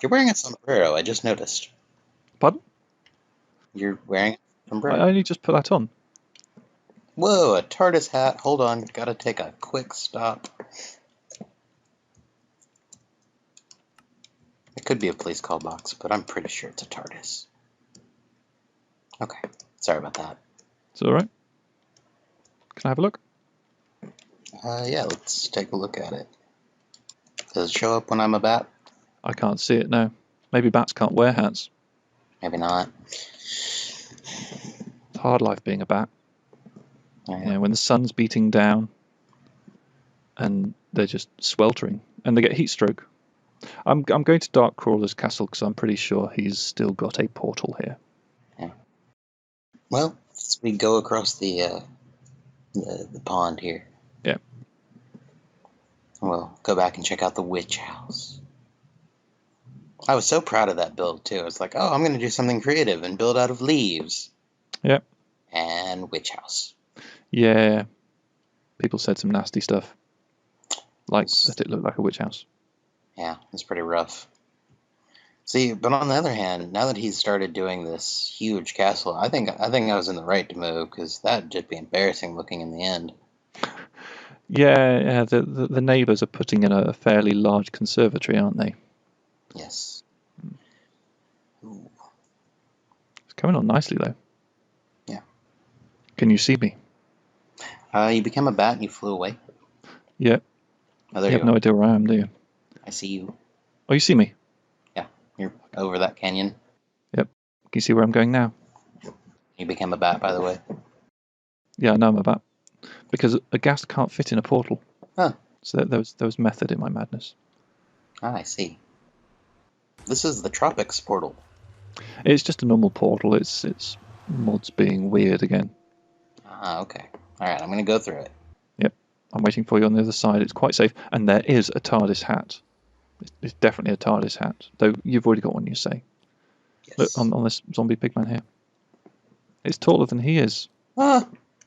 You're wearing a sombrero, I just noticed. Pardon? You're wearing a I sombrero. only just put that on. Whoa, a TARDIS hat. Hold on, gotta take a quick stop. It could be a police call box, but I'm pretty sure it's a TARDIS. Okay, sorry about that. It's all right. Can I have a look? Yeah, let's take a look at it. Does it show up when I'm a bat? I can't see it now. Maybe bats can't wear hats. Maybe not. It's hard life being a bat. Right. You know, when the sun's beating down and they're just sweltering and they get heat stroke. I'm going to Darkcrawler's castle because I'm pretty sure he's still got a portal here. Yeah. Well, we go across the pond here. Yeah. We'll go back and check out the witch house. I was so proud of that build too. I was like, oh, I'm going to do something creative and build out of leaves. Yeah. And witch house. Yeah. People said some nasty stuff. Like that it looked like a witch house. Yeah, it's pretty rough. See, but on the other hand, now that he's started doing this huge castle, I think I was in the right to move, because that'd just be embarrassing looking in the end. Yeah, the neighbours are putting in a fairly large conservatory, aren't they? Yes. Ooh. It's coming on nicely though. Yeah. Can you see me? You became a bat and you flew away. Yeah. Oh, there You you have no idea where I am, do you? I see you. Oh, you see me? Yeah, you're over that canyon. Yep. Can you see where I'm going now? You became a bat, by the way. Yeah, I know I'm a bat. Because a ghast can't fit in a portal. Huh. So there was method in my madness. Ah, I see. This is the Tropics portal. It's just a normal portal. It's mods being weird again. Ah, okay. Alright, I'm going to go through it. Yep. I'm waiting for you on the other side. It's quite safe. And there is a TARDIS hat. It's definitely a TARDIS hat. Though you've already got one, you say. Yes. Look, on this zombie pigman here. It's taller than he is. Ah,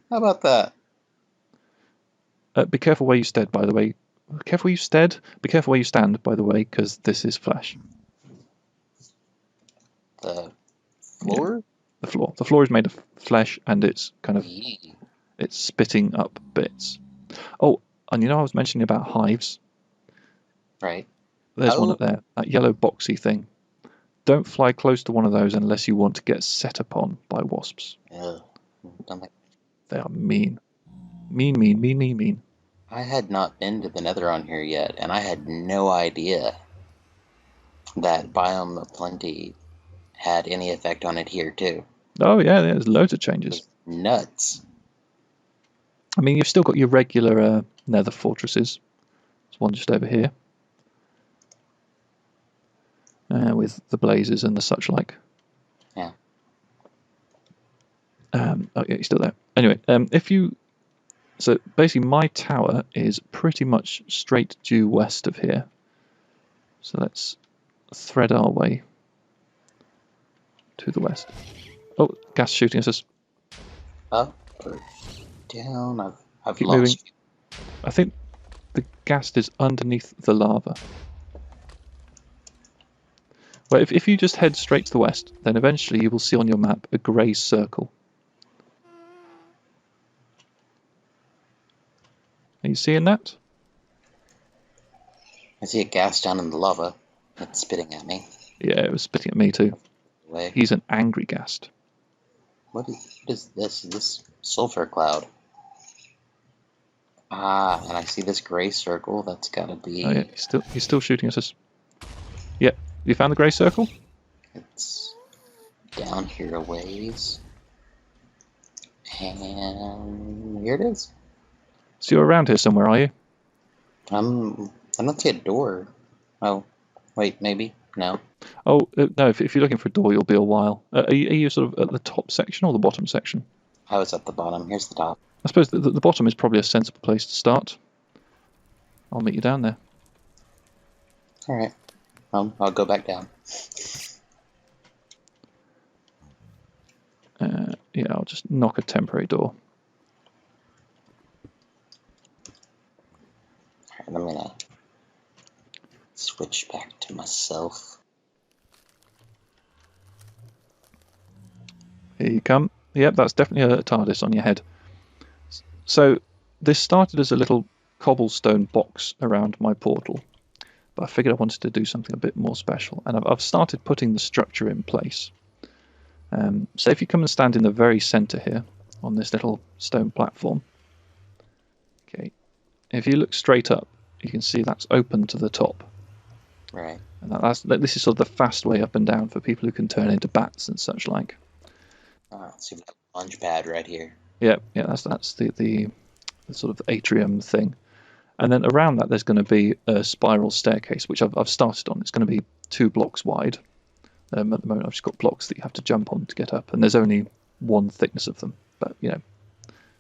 how about that? Be careful where you stead, by the way. Careful where you stead. Be careful where you stand, by the way, because this is flesh. The floor? Yeah, the floor. The floor is made of flesh, and it's kind of it's spitting up bits. Oh, and I was mentioning about hives. Right. There's one up there. That yellow boxy thing. Don't fly close to one of those unless you want to get set upon by wasps. Ugh. They are mean. Mean. I had not been to the Nether on here yet, and I had no idea that Biome of Plenty had any effect on it here, too. Oh, yeah, there's loads of changes. Nuts. I mean, you've still got your regular nether fortresses. There's one just over here. With the blazes and the such like. Yeah. Oh, yeah, he's still there. Anyway, so basically my tower is pretty much straight due west of here. So let's thread our way to the west. Oh, gas shooting at us. Up or down? I've Keep lost moving. you. I think the ghast is underneath the lava. Well, if you just head straight to the west, then eventually you will see on your map a grey circle. Are you seeing that? I see a gas down in the lava. It's spitting at me. Yeah, it was spitting at me too. Away. He's an angry ghast. What is this? Is this sulfur cloud? Ah, and I see this gray circle. That's gotta be... Oh yeah, he's still shooting at us. Yeah, you found the grey circle? It's down here a ways. And here it is. So you're around here somewhere, are you? I don't see a door. Oh, wait, maybe? No. Oh, no, if you're looking for a door, you'll be a while. Are you sort of at the top section or the bottom section? I was at the bottom. Here's the top. I suppose the bottom is probably a sensible place to start. I'll meet you down there. Alright. I'll go back down. Yeah, I'll just knock a temporary door. Alright, I'm gonna switch back to myself. Here you come. Yep, that's definitely a TARDIS on your head. So this started as a little cobblestone box around my portal, but I figured I wanted to do something a bit more special, and I've started putting the structure in place. So if you come and stand in the very center here on this little stone platform, okay, if you look straight up, you can see that's open to the top. Right. And this is sort of the fast way up and down for people who can turn into bats and such like. So we have a launch pad right here. Yeah, that's the sort of atrium thing. And then around that, there's going to be a spiral staircase, which I've started on. It's going to be 2 blocks wide. At the moment, I've just got blocks that you have to jump on to get up, and there's only 1 thickness of them. But,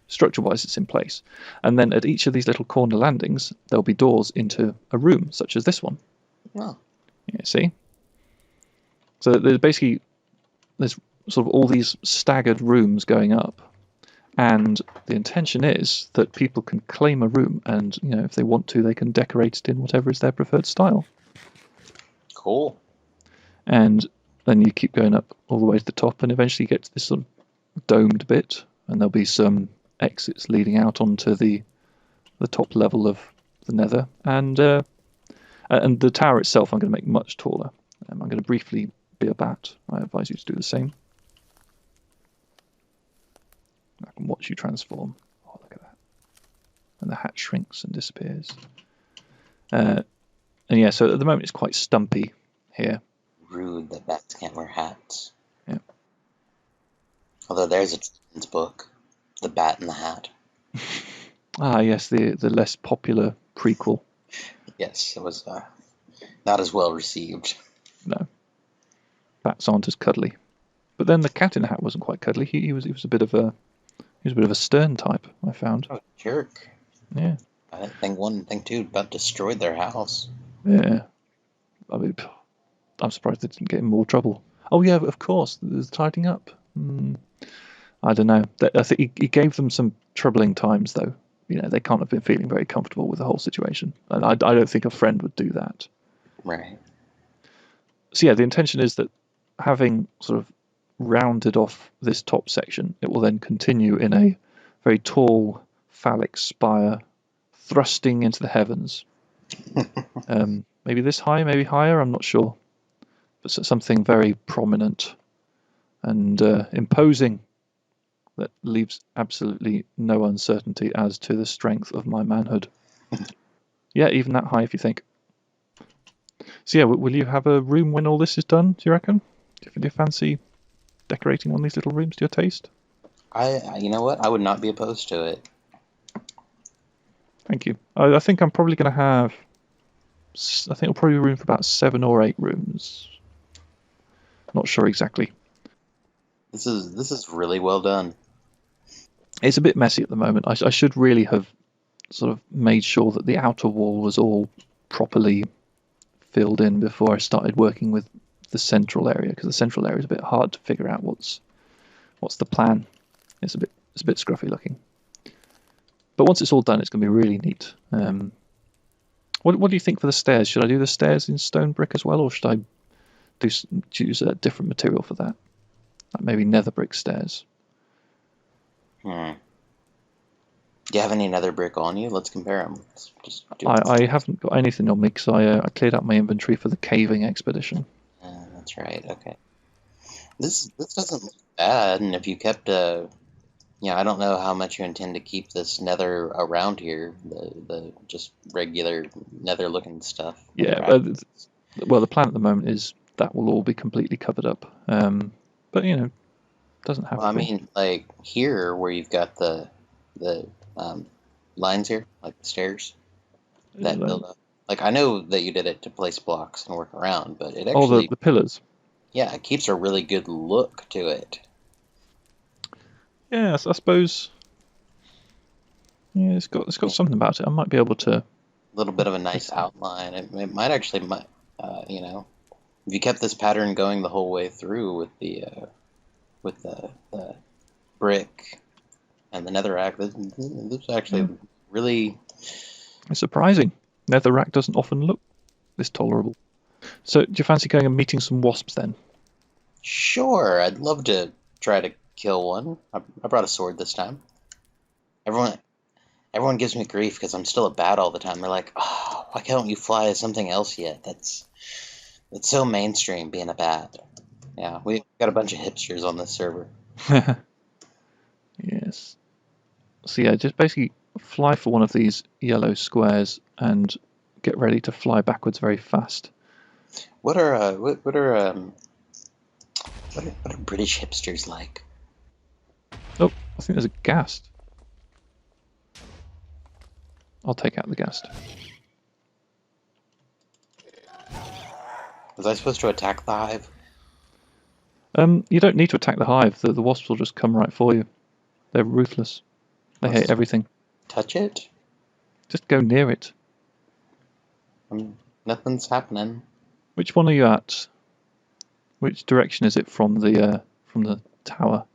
structure-wise, it's in place. And then at each of these little corner landings, there'll be doors into a room, such as this one. Oh. Yeah, see? So there's sort of all these staggered rooms going up. And the intention is that people can claim a room, and if they want to, they can decorate it in whatever is their preferred style. Cool. And then you keep going up all the way to the top, and eventually you get to this sort of domed bit, and there'll be some exits leading out onto the top level of the Nether. And the tower itself, I'm going to make much taller. I'm going to briefly be a bat. I advise you to do the same. I can watch you transform. Oh, look at that. And the hat shrinks and disappears. And yeah, so at the moment it's quite stumpy here. Rude that bats can't wear hats. Yeah. Although there's a children's book, The Bat and the Hat. Ah, yes, the less popular prequel. Yes, it was not as well received. No. Bats aren't as cuddly. But then the cat in the hat wasn't quite cuddly. He was a bit of a stern type, I found. Oh, jerk. Yeah. I think 1, thing 2 about destroyed their house. Yeah. I mean, I'm surprised they didn't get in more trouble. Oh yeah, of course, there's tidying up. I don't know. I think he gave them some troubling times, though. They can't have been feeling very comfortable with the whole situation. And I don't think a friend would do that. Right. So yeah, the intention is that having sort of rounded off this top section, it will then continue in a very tall phallic spire thrusting into the heavens. Maybe this high, maybe higher, I'm not sure. But something very prominent and imposing that leaves absolutely no uncertainty as to the strength of my manhood. Yeah, even that high if you think. So yeah, will you have a room when all this is done, do you reckon? Do you fancy decorating one of these little rooms to your taste? You know what? I would not be opposed to it. Thank you. I think I'm probably going to have... I think it'll probably be room for about 7 or 8 rooms. Not sure exactly. This is really well done. It's a bit messy at the moment. I should really have sort of made sure that the outer wall was all properly filled in before I started working with the central area, because the central area is a bit hard to figure out what's the plan. It's a bit scruffy looking. But once it's all done, it's going to be really neat. What do you think for the stairs? Should I do the stairs in stone brick as well, or should I choose a different material for that? Like maybe nether brick stairs. Do you have any nether brick on you? Let's compare them. I haven't got anything on me because I cleared out my inventory for the caving expedition. That's right. Okay. This doesn't look bad, and if you kept I don't know how much you intend to keep this nether around here, the just regular nether looking stuff. Yeah, well, the plan at the moment is that will all be completely covered up. But doesn't have to be. I mean, like here where you've got the lines here, like the stairs that build up. Like I know that you did it to place blocks and work around, but it actually the pillars. Yeah, it keeps a really good look to it. Yes, I suppose. Yeah, it's got something about it. I might be able to. A little bit of a nice outline. It might actually, if you kept this pattern going the whole way through with the brick and the netherrack, this is actually really. It's surprising. Netherrack doesn't often look this tolerable. So, do you fancy going and meeting some wasps then? Sure, I'd love to try to kill one. I brought a sword this time. Everyone gives me grief because I'm still a bat all the time. They're like, oh, why can't you fly as something else yet? It's so mainstream being a bat. Yeah, we got a bunch of hipsters on this server. Yes. So yeah, just basically fly for one of these yellow squares and get ready to fly backwards very fast. What are British hipsters like? Oh, I think there's a ghast. I'll take out the ghast. Was I supposed to attack the hive? You don't need to attack the hive. The wasps will just come right for you. They're ruthless. They hate everything. Touch it? Just go near it. Nothing's happening. Which one are you at? Which direction is it from the tower?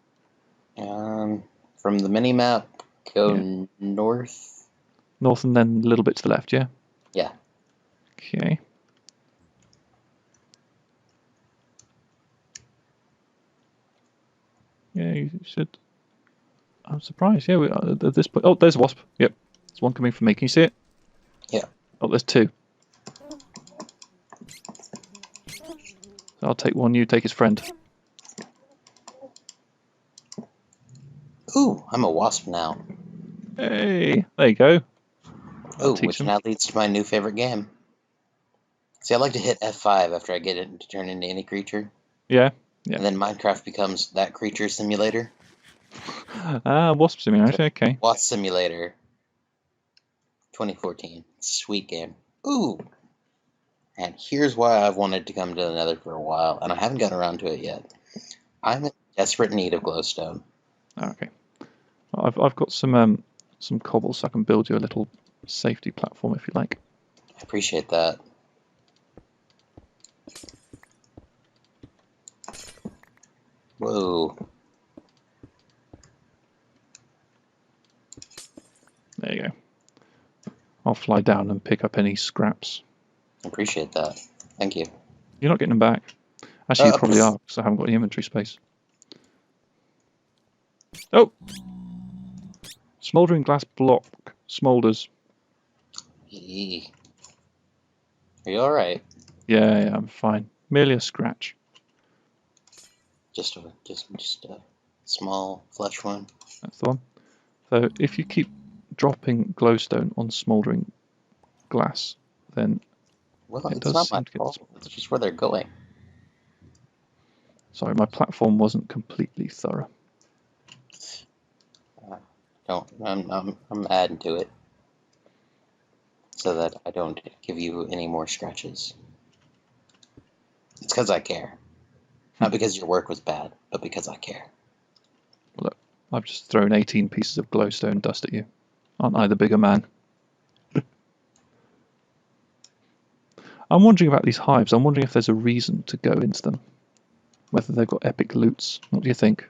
From the mini map, go north. North and then a little bit to the left, yeah? Yeah. Okay. Yeah, you should. I'm surprised. Yeah, at this point. Oh, there's a wasp. Yep, there's one coming for me. Can you see it? Yeah. Oh, there's two. So I'll take one. You take his friend. Ooh, I'm a wasp now. Hey, there you go. Oh, which now leads to my new favorite game. See, I like to hit F5 after I get it to turn into any creature. Yeah. Yeah. And then Minecraft becomes that creature simulator. Ah, wasp simulator. Okay. Wasp Simulator 2014. Sweet game. Ooh. And here's why I've wanted to come to the Nether for a while, and I haven't gotten around to it yet. I'm in desperate need of glowstone. Okay. I've got some cobble, so I can build you a little safety platform if you like. I appreciate that. Whoa. There you go. I'll fly down and pick up any scraps. I appreciate that. Thank you. You're not getting them back. Actually, you probably are, because I haven't got any inventory space. Oh! Smouldering glass block smoulders. Eee. Are you alright? Yeah, I'm fine. Merely a scratch. Just a small flesh wound. That's the one. So if you keep dropping glowstone on smouldering glass, then well, it it's does not seem my to get fault. It's just where they're going. Sorry, my platform wasn't completely thorough. I'm adding to it so that I don't give you any more scratches. It's because I care. Not because your work was bad, but because I care. Look, I've just thrown 18 pieces of glowstone dust at you. Aren't I the bigger man? I'm wondering about these hives. I'm wondering if there's a reason to go into them. Whether they've got epic loots. What do you think?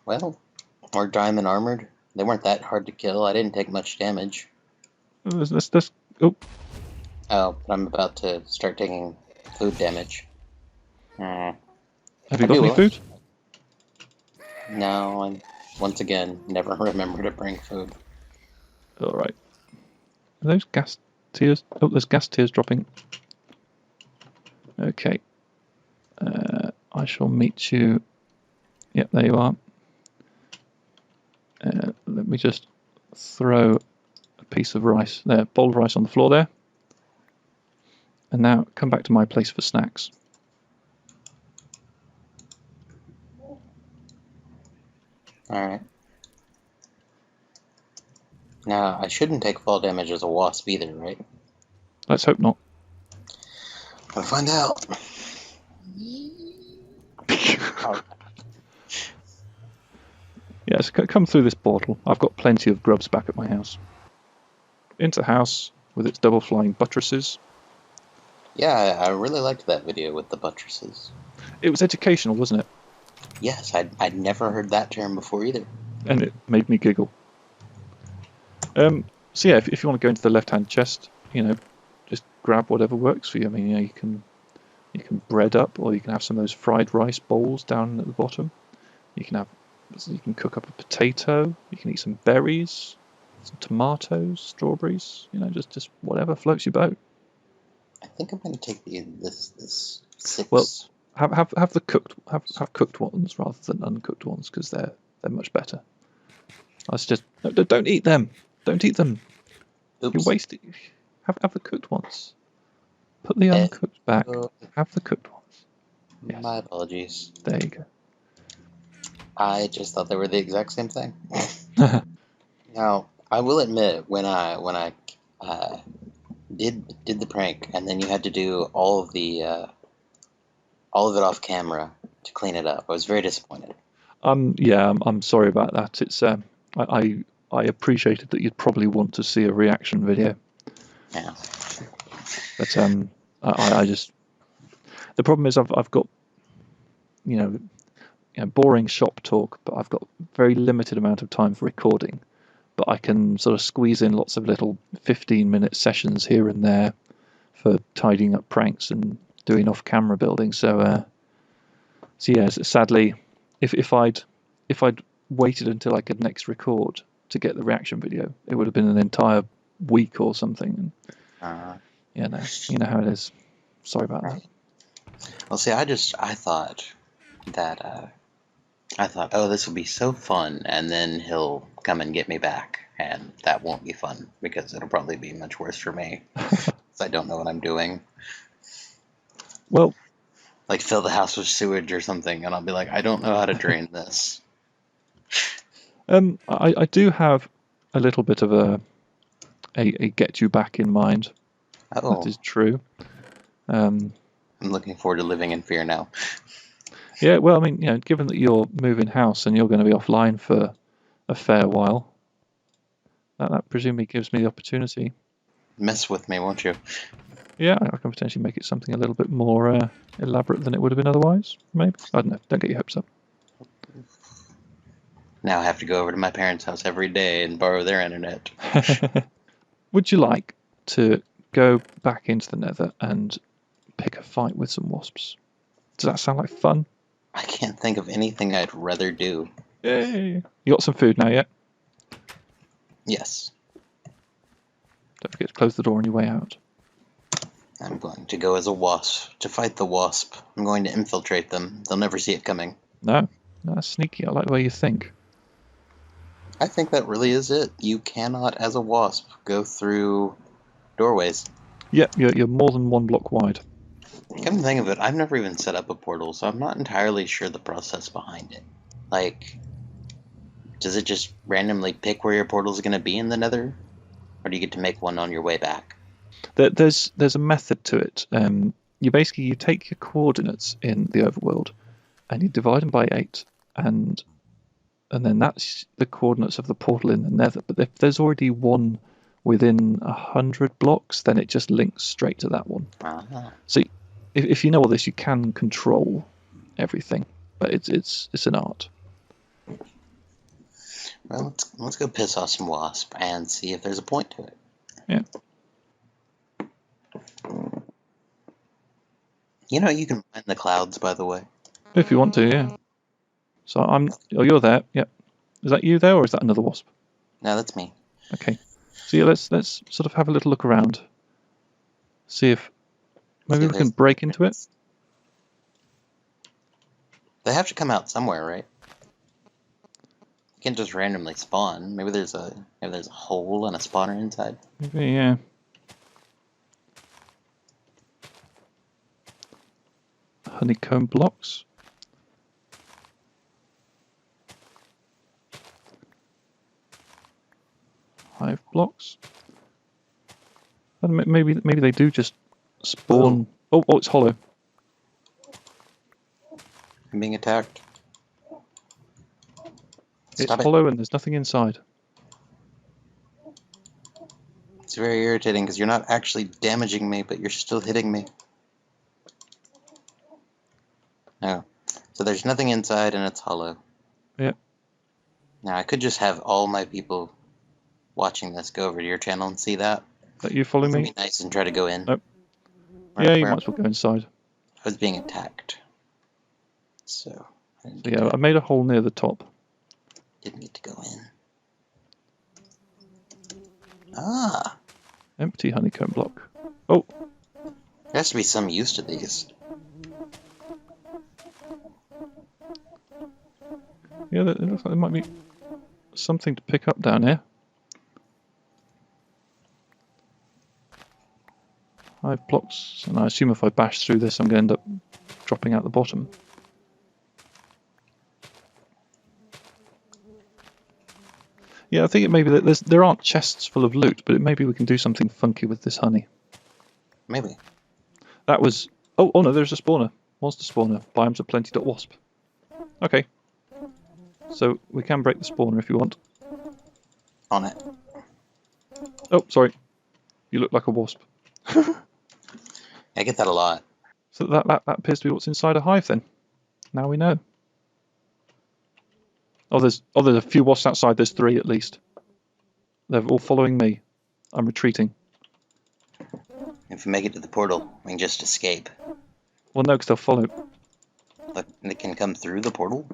Well, or diamond armored. They weren't that hard to kill. I didn't take much damage. Oh. Oh, but I'm about to start taking food damage. Have you got any food? No, and once again, never remember to bring food. Alright. Are those gas tiers? Oh, there's gas tiers dropping. Okay. I shall meet you. Yep, there you are. Let me just throw a piece of rice there, bowl of rice on the floor there. And now come back to my place for snacks. Alright. Now, I shouldn't take fall damage as a wasp either, right? Let's hope not. I'll find out. Yes, come through this portal. I've got plenty of grubs back at my house. Into the house with its double flying buttresses. Yeah, I really liked that video with the buttresses. It was educational, wasn't it? Yes, I'd never heard that term before either. And it made me giggle. So yeah, if you want to go into the left-hand chest, just grab whatever works for you. I mean, you can bread up, or you can have some of those fried rice bowls down at the bottom. You can cook up a potato. You can eat some berries, some tomatoes, strawberries. You know, just whatever floats your boat. I think I'm going to take this 6. Well, have the cooked ones rather than uncooked ones because they're much better. That's just no, don't eat them. Don't eat them. Oops. You're wasting. Have the cooked ones. Put the uncooked back. Have the cooked ones. Yes. My apologies. There you go. I just thought they were the exact same thing. Now, I will admit, when I did the prank, and then you had to do all of it off camera to clean it up, I was very disappointed. Yeah, I'm sorry about that. It's I appreciated that you'd probably want to see a reaction video. Yeah. But I just the problem is I've got you know boring shop talk, but I've got very limited amount of time for recording. But I can sort of squeeze in lots of little 15-minute sessions here and there for tidying up pranks and doing off-camera building. So yeah, sadly, if I'd waited until I could next record to get the reaction video, it would have been an entire week or something. Yeah, no, you know how it is. Sorry about that. Well, see, I thought that oh, this will be so fun, and then he'll come and get me back, and that won't be fun because it'll probably be much worse for me. I don't know what I'm doing. Well, like fill the house with sewage or something, and I'll be like, I don't know how to drain this. I do have a little bit of a get you back in mind. Oh, that is true. I'm looking forward to living in fear now. Yeah, well, I mean, you know, given that you're moving house and you're going to be offline for a fair while, that presumably gives me the opportunity. Mess with me, won't you? Yeah, I can potentially make it something a little bit more elaborate than it would have been otherwise. Maybe. I don't know. Don't get your hopes up. Now I have to go over to my parents' house every day and borrow their internet. Would you like to go back into the Nether and pick a fight with some wasps? Does that sound like fun? I can't think of anything I'd rather do. Yay! You got some food now yet? Yes. Don't forget to close the door on your way out. I'm going to go as a wasp to fight the wasp. I'm going to infiltrate them. They'll never see it coming. No, that's sneaky. I like the way you think. I think that really is it. You cannot, as a wasp, go through doorways. Yeah, you're more than 1 block wide. Come to think of it, I've never even set up a portal, so I'm not entirely sure the process behind it. Like, does it just randomly pick where your portal is going to be in the Nether? Or do you get to make one on your way back? There's a method to it. You take your coordinates in the overworld, and you divide them by 8, and then that's the coordinates of the portal in the Nether. But if there's already one within 100 blocks, then it just links straight to that one. So if you know all this, you can control everything, but it's an art. Well, let's go piss off some wasp and see if there's a point to it. Yeah. You know, you can mine the clouds, by the way. If you want to, yeah. So oh, you're there. Yep. Is that you there, or is that another wasp? No, that's me. Okay. So yeah, let's sort of have a little look around. See if maybe we can break into it. They have to come out somewhere, right? You can't just randomly spawn. Maybe there's a hole and a spawner inside. Maybe, yeah. Honeycomb blocks. Hive blocks. And maybe they do just spawn. Oh, it's hollow. I'm being attacked. It's hollow and there's nothing inside. It's very irritating because you're not actually damaging me, but you're still hitting me. No. So there's nothing inside and it's hollow. Yep. Now I could just have all my people watching this go over to your channel and see that. That you follow me? Be nice and try to go in. Nope. Yeah, you might as well go inside. I was being attacked. So So yeah, I made a hole near the top. Didn't get to go in. Ah, Empty honeycomb block. Oh, there has to be some use to these. yeah, it looks like there might be something to pick up down here. Hive blocks, and I assume if I bash through this, I'm going to end up dropping out the bottom. Yeah, I think it may be that there aren't chests full of loot, but maybe we can do something funky with this honey. Maybe. That was... Oh no, there's a spawner. Monster spawner. Biomes of plenty.wasp. Okay. So we can break the spawner if you want. On it. Oh, sorry. You look like a wasp. I get that a lot. So that appears to be what's inside a hive then. Now we know. Oh, there's a few wasps outside. There's 3 at least. They're all following me. I'm retreating. If we make it to the portal, we can just escape. Well, no, because they'll follow. But they can come through the portal?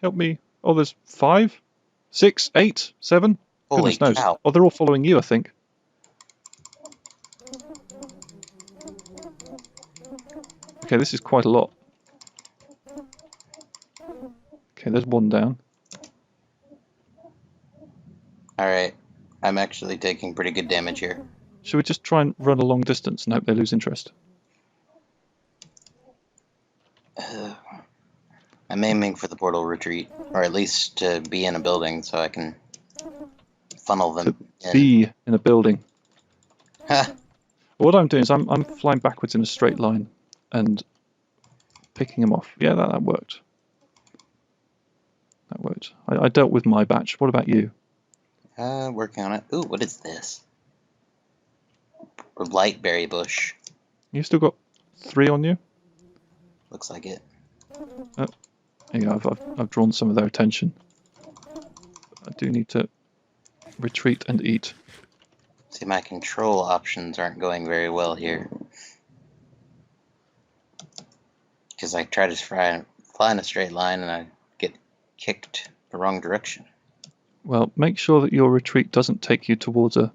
Help me. Oh, there's 5, 6, 8, 7. Holy Goodness knows. cow. Oh, they're all following you, I think. Okay, this is quite a lot. Okay, there's 1 down. Alright. I'm actually taking pretty good damage here. Should we just try and run a long distance and hope they lose interest? I'm aiming for the portal retreat, or at least to be in a building so I can funnel them To be in a building. Ha! What I'm doing is I'm flying backwards in a straight line and picking them off. Yeah, that worked. That worked. I dealt with my batch. What about you? Working on it. Ooh, what is this? A light berry bush. You still got 3 on you? Looks like it. Oh, yeah, I've drawn some of their attention. I do need to retreat and eat. See, my control options aren't going very well here. Because I try to fly in a straight line and I get kicked the wrong direction. Well, make sure that your retreat doesn't take you towards a...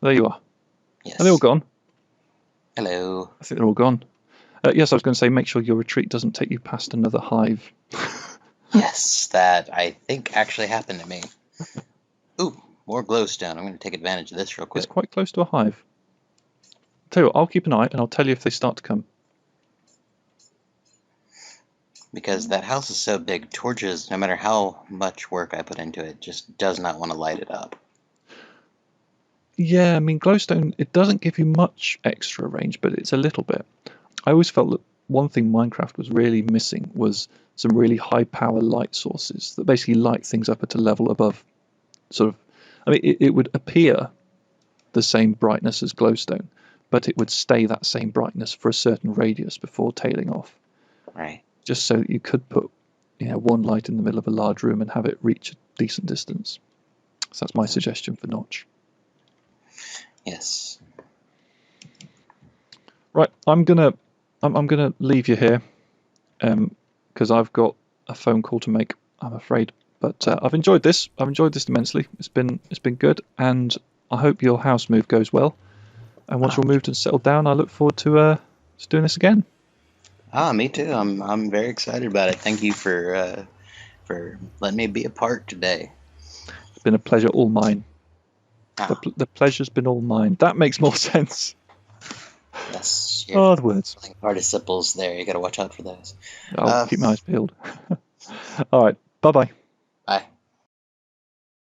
There you are. Yes. Are they all gone? Hello. I think they're all gone. Yes, I was going to say make sure your retreat doesn't take you past another hive. Yes, that I think actually happened to me. Ooh, more glowstone. I'm going to take advantage of this real quick. It's quite close to a hive. Tell you what, I'll keep an eye and I'll tell you if they start to come. Because that house is so big, torches, no matter how much work I put into it, just does not want to light it up. Yeah, I mean, glowstone, it doesn't give you much extra range, but it's a little bit. I always felt that one thing Minecraft was really missing was some really high power light sources that basically light things up at a level above sort of, I mean, it would appear the same brightness as glowstone, but it would stay that same brightness for a certain radius before tailing off. Right. Just so that you could put, one light in the middle of a large room and have it reach a decent distance. So that's my suggestion for Notch. Yes. Right, I'm gonna leave you here, because I've got a phone call to make, I'm afraid. But I've enjoyed this. I've enjoyed this immensely. It's been good, and I hope your house move goes well. And once you're moved and settled down, I look forward to doing this again. Me too. I'm very excited about it. Thank you for letting me be a part today. It's been a pleasure, all mine. The pleasure's been all mine. That makes more sense. Yes. Hard words. Participles there. You got to watch out for those. I'll keep my eyes peeled. All right. Bye-bye. Bye.